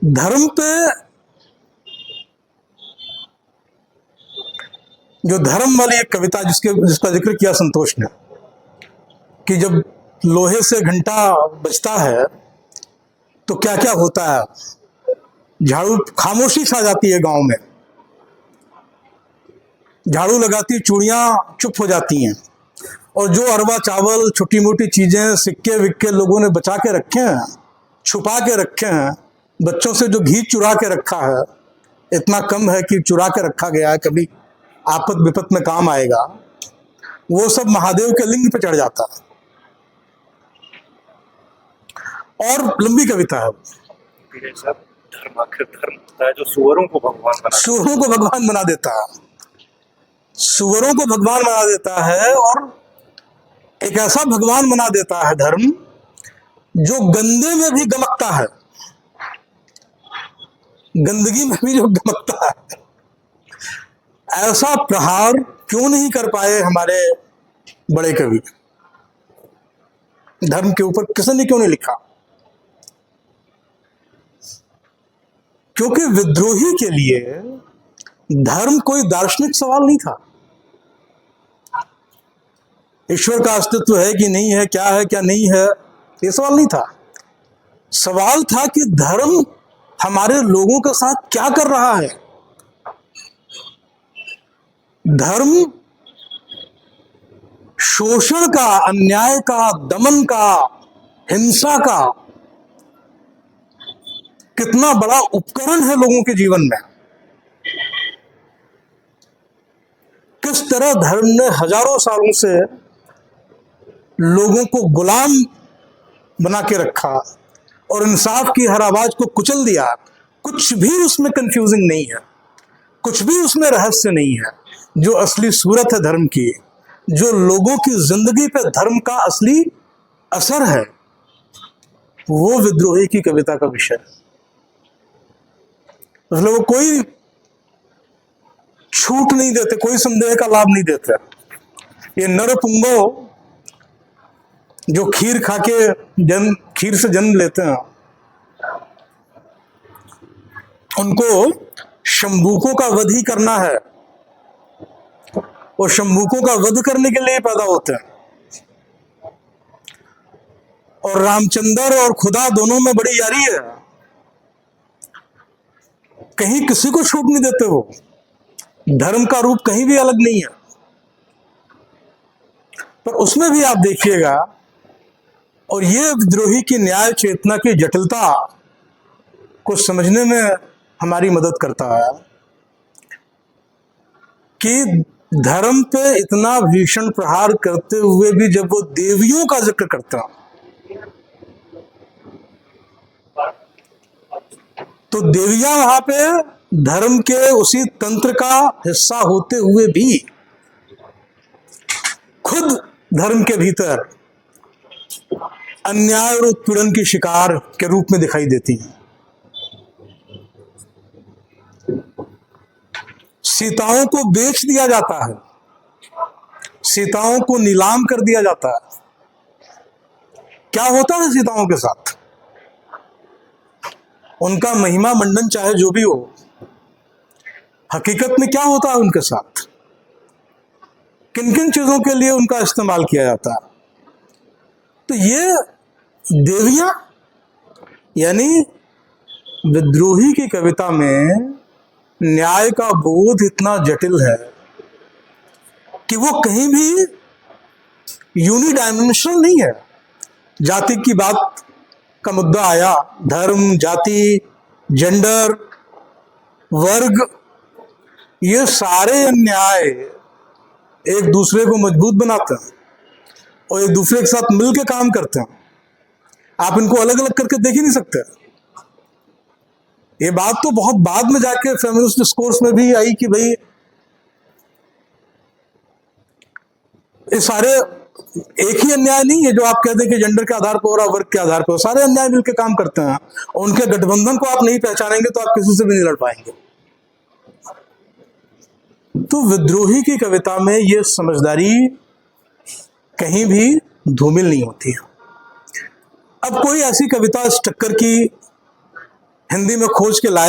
धर्म पे जो धर्म वाली एक कविता जिसका जिक्र किया संतोष ने, कि जब लोहे से घंटा बजता है तो क्या क्या होता है, झाड़ू, खामोशी छा जाती है गांव में, झाड़ू लगाती चूड़ियां चुप हो जाती हैं, और जो अरवा चावल छोटी मोटी चीजें सिक्के विक्के लोगों ने बचा के रखे हैं, छुपा के रखे हैं, बच्चों से जो घी चुरा के रखा है, इतना कम है कि चुरा के रखा गया है, कभी आपद विपत में काम आएगा, वो सब महादेव के लिंग पे चढ़ जाता है। और लंबी कविता है। धर्म आखिर धर्म होता है जो सुअरों को भगवान बना देता है, सुअरों को भगवान बना देता है, और एक ऐसा भगवान बना देता है धर्म जो गंदे में भी गमकता है, गंदगी में भी जो गमकता है। ऐसा प्रहार क्यों नहीं कर पाए हमारे बड़े कवि? धर्म के ऊपर किसने क्यों नहीं लिखा? क्योंकि विद्रोही के लिए धर्म कोई दार्शनिक सवाल नहीं था। ईश्वर का अस्तित्व है कि नहीं है, क्या नहीं है, ये सवाल नहीं था। सवाल था कि धर्म हमारे लोगों के साथ क्या कर रहा है। धर्म शोषण का, अन्याय का, दमन का, हिंसा का कितना बड़ा उपकरण है लोगों के जीवन में। किस तरह धर्म ने हजारों सालों से लोगों को गुलाम बना के रखा और इंसाफ की हर आवाज को कुचल दिया। कुछ भी उसमें कंफ्यूजिंग नहीं है, कुछ भी उसमें रहस्य नहीं है। जो असली सूरत है धर्म की, जो लोगों की जिंदगी पे धर्म का असली असर है, वो विद्रोही की कविता का विषय है। मतलब वो कोई छूट नहीं देते, कोई संदेह का लाभ नहीं देते। ये नरपुंगव जो खीर खा के खीर से जन्म लेते हैं, उनको शंभूकों का वध ही करना है, और शंभूकों का वध करने के लिए पैदा होते हैं। और रामचंद्र और खुदा दोनों में बड़ी यारी है, कहीं किसी को छूट नहीं देते। वो धर्म का रूप कहीं भी अलग नहीं है। पर उसमें भी आप देखिएगा, और ये विद्रोही की न्याय चेतना की जटिलता को समझने में हमारी मदद करता है कि धर्म पे इतना भीषण प्रहार करते हुए भी जब वो देवियों का जिक्र करता तो देवियां वहां पे धर्म के उसी तंत्र का हिस्सा होते हुए भी खुद धर्म के भीतर अन्याय और उत्पीड़न की शिकार के रूप में दिखाई देती हैं। सीताओं को बेच दिया जाता है, सीताओं को नीलाम कर दिया जाता है। क्या होता है सीताओं के साथ? उनका महिमा मंडन चाहे जो भी हो, हकीकत में क्या होता है उनके साथ? किन किन चीजों के लिए उनका इस्तेमाल किया जाता है? तो ये देवियां, यानी विद्रोही की कविता में न्याय का बोध इतना जटिल है कि वो कहीं भी यूनिडायमेंशनल नहीं है। जाति की बात का मुद्दा आया, धर्म, जाति, जेंडर, वर्ग, ये सारे अन्याय एक दूसरे को मजबूत बनाते हैं और एक दूसरे के साथ मिलकर काम करते हैं। आप इनको अलग अलग करके देख ही नहीं सकते। ये बात तो बहुत बाद में जाके फेमिनिस्ट डिस्कोर्स में भी आई कि भाई ये सारे एक ही अन्याय नहीं है जो आप कहते हैं कि जेंडर के आधार पर और वर्ग के आधार पर। सारे अन्याय मिलकर काम करते हैं, और उनके गठबंधन को आप नहीं पहचानेंगे तो आप किसी से भी नहीं लड़ पाएंगे। तो विद्रोही की कविता में ये समझदारी कहीं भी धूमिल नहीं होती है। अब कोई ऐसी कविता इस टक्कर की हिंदी में खोज के लाए